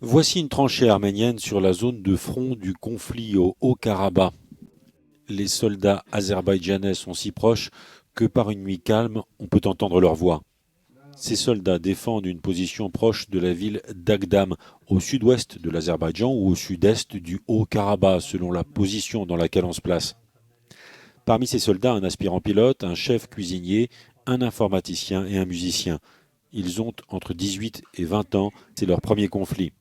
Voici une tranchée arménienne sur la zone de front du conflit au Haut-Karabakh. Les soldats azerbaïdjanais sont si proches que par une nuit calme, on peut entendre leur voix. Ces soldats défendent une position proche de la ville d'Agdam, au sud-ouest de l'Azerbaïdjan ou au sud-est du Haut-Karabakh, selon la position dans laquelle on se place. Parmi ces soldats, un aspirant pilote, un chef cuisinier, un informaticien et un musicien. Ils ont entre 18 et 20 ans, c'est leur premier conflit.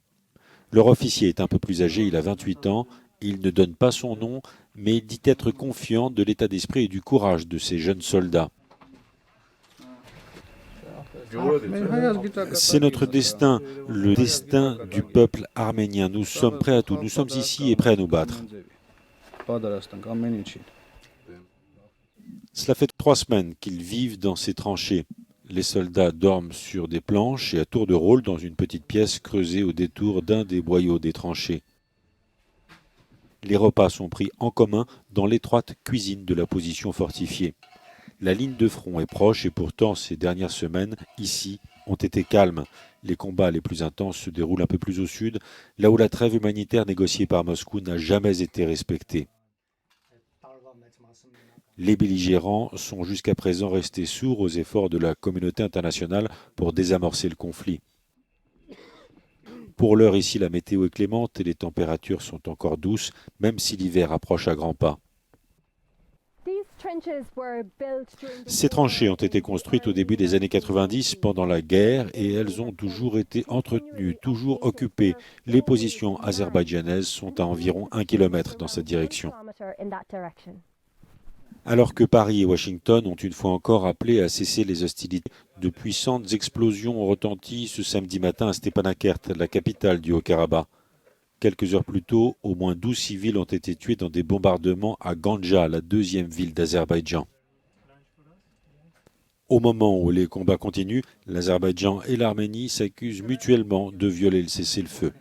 Leur officier est un peu plus âgé, il a 28 ans, il ne donne pas son nom, mais il dit être confiant de l'état d'esprit et du courage de ces jeunes soldats. C'est notre destin, le destin du peuple arménien. Nous sommes prêts à tout, nous sommes ici et prêts à nous battre. Cela fait 3 semaines qu'ils vivent dans ces tranchées. Les soldats dorment sur des planches et à tour de rôle dans une petite pièce creusée au détour d'un des boyaux des tranchées. Les repas sont pris en commun dans l'étroite cuisine de la position fortifiée. La ligne de front est proche et pourtant ces dernières semaines, ici, ont été calmes. Les combats les plus intenses se déroulent un peu plus au sud, là où la trêve humanitaire négociée par Moscou n'a jamais été respectée. Les belligérants sont jusqu'à présent restés sourds aux efforts de la communauté internationale pour désamorcer le conflit. Pour l'heure ici, la météo est clémente et les températures sont encore douces, même si l'hiver approche à grands pas. Ces tranchées ont été construites au début des années 90 pendant la guerre et elles ont toujours été entretenues, toujours occupées. Les positions azerbaïdjanaises sont à environ 1 kilomètre dans cette direction. Alors que Paris et Washington ont une fois encore appelé à cesser les hostilités, de puissantes explosions ont retenti ce samedi matin à Stepanakert, la capitale du Haut-Karabakh. Quelques heures plus tôt, au moins 12 civils ont été tués dans des bombardements à Ganja, la deuxième ville d'Azerbaïdjan. Au moment où les combats continuent, l'Azerbaïdjan et l'Arménie s'accusent mutuellement de violer le cessez-le-feu.